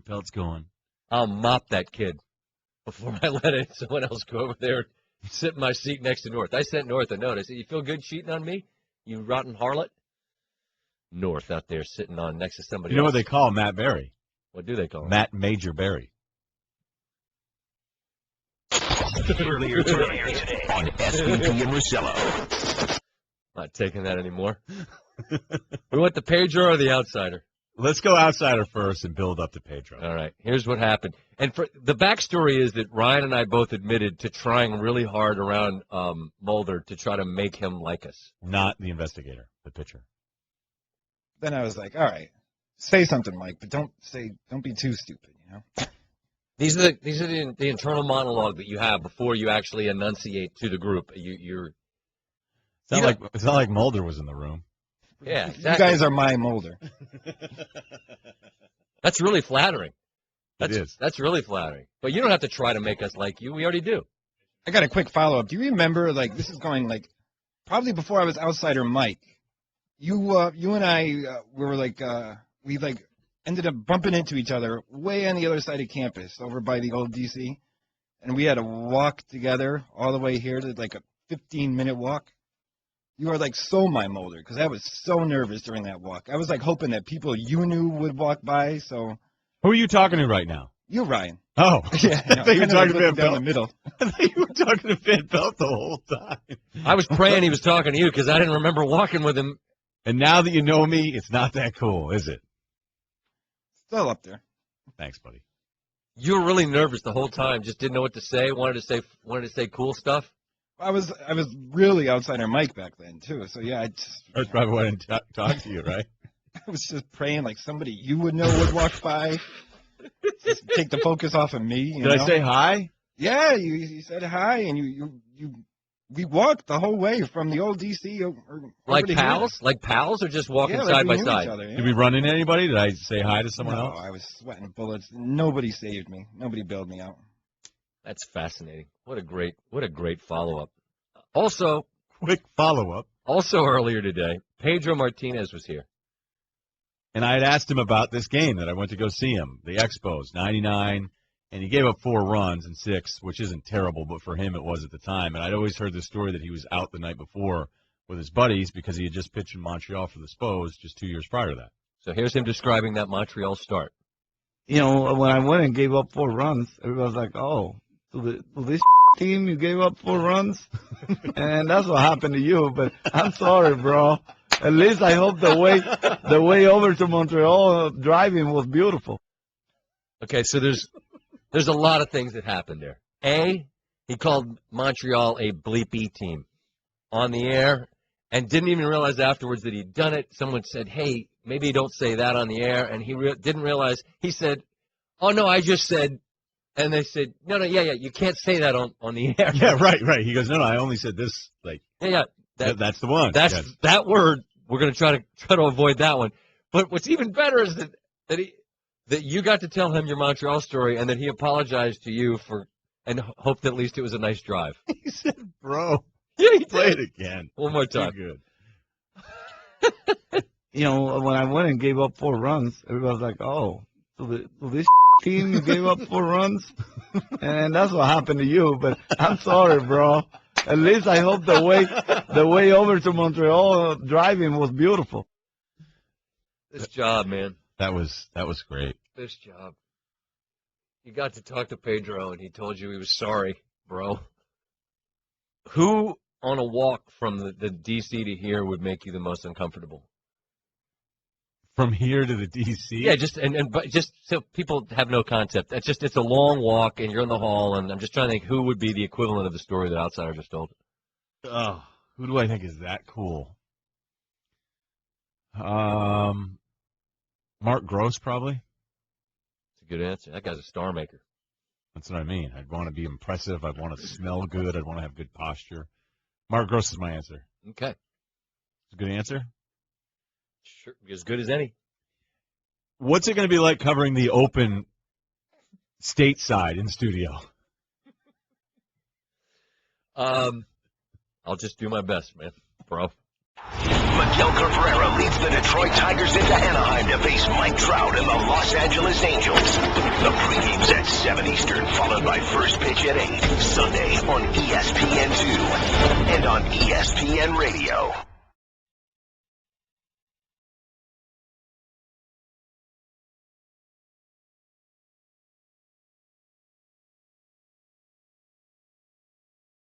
Pelt's going. I'll mop that kid before I let someone else go over there. Sit in my seat next to North. I sent North a note. I said, you feel good cheating on me, you rotten harlot? North out there sitting on next to somebody else. You know what they call Matt Berry? What do they call him? Matt Major Berry. Earlier today on SVP and Russillo. Not taking that anymore. We want the Pedro or the outsider? Let's go outsider first and build up to Pedro. All right. Here's what happened. And for the backstory is that Ryen and I both admitted to trying really hard around Mulder to try to make him like us. Not the investigator, the pitcher. Then I was like, all right, say something, Mike, but don't be too stupid, you know? These are the internal monologue that you have before you actually enunciate to the group. It's not like Mulder was in the room. Yeah, exactly. You guys are my Mulder. That's really flattering. It is. That's really flattering. But you don't have to try to make us like you. We already do. I got a quick follow-up. Do you remember, this is going, probably before I was outsider Mike, you and I we ended up bumping into each other way on the other side of campus over by the old DC, and we had to walk together all the way here to a 15-minute walk. You were so my Mulder, because I was so nervous during that walk. I was hoping that people you knew would walk by. So who are you talking to right now? You, Ryen. Oh, yeah. I thought you were talking to Van down Pelt. the middle. I thought you were talking to Van Pelt the whole time. I was praying he was talking to you because I didn't remember walking with him. And now that you know me, it's not that cool, is it? Still up there. Thanks, buddy. You were really nervous the whole time. Just didn't know what to say. Wanted to say cool stuff. I was really outsider Mike back then too. So yeah, That's probably why I didn't talk to you, right? I was just praying somebody you would know would walk by. Just take the focus off of me. Did I say hi? Yeah, you said hi, and we walked the whole way from the old DC over Like to pals? here. Like pals or just walking Yeah, side we by knew side? each other, yeah. Did we run into anybody? Did I say hi to someone No, else? I was sweating bullets. Nobody saved me. Nobody bailed me out. That's fascinating. What a great follow-up. Also, quick follow-up. Also earlier today, Pedro Martinez was here. And I had asked him about this game that I went to go see him, the Expos, 99, and he gave up 4 runs in 6, which isn't terrible, but for him it was at the time. And I'd always heard the story that he was out the night before with his buddies because he had just pitched in Montreal for the Expos just 2 years prior to that. So here's him describing that Montreal start. When I went and gave up 4 runs, everybody was like, oh, to this team you gave up 4 runs? And that's what happened to you, but I'm sorry, bro. At least I hope the way over to Montreal driving was beautiful. Okay, so there's a lot of things that happened there. A, he called Montreal a bleepy team on the air and didn't even realize afterwards that he'd done it. Someone said, hey, maybe don't say that on the air, and he didn't realize. He said, oh, no, I just said, and they said, no, yeah, you can't say that on the air. Yeah, right. He goes, no, I only said this, Yeah. That's the one. That's Yes. that word. We're going to try to avoid that one. But what's even better is that you got to tell him your Montreal story and that he apologized to you and hoped that at least it was a nice drive. He said, bro. Yeah, he Play did. it again. One more time. Too good. When I went and gave up 4 runs, everybody was like, oh, to this team you gave up 4 runs? And that's what happened to you, but I'm sorry, bro. At least I hope the way over to Montreal driving was beautiful. This job, man. That was great. This job. You got to talk to Pedro, and he told you he was sorry, bro. Who on a walk from the D.C. to here would make you the most uncomfortable? From here to the D.C.? Yeah, but just so people have no concept. It's a long walk, and you're in the hall, and I'm just trying to think who would be the equivalent of the story that Outsider just told. Oh, who do I think is that cool? Mark Gross, probably. That's a good answer. That guy's a star maker. That's what I mean. I'd want to be impressive. I'd want to smell good. I'd want to have good posture. Mark Gross is my answer. Okay. It's a good answer? Sure, as good as any. What's it going to be like covering the Open stateside in studio? I'll just do my best, man, bro. Miguel Cabrera leads the Detroit Tigers into Anaheim to face Mike Trout and the Los Angeles Angels. The pregame's at 7 Eastern, followed by first pitch at 8, Sunday on ESPN2 and on ESPN Radio.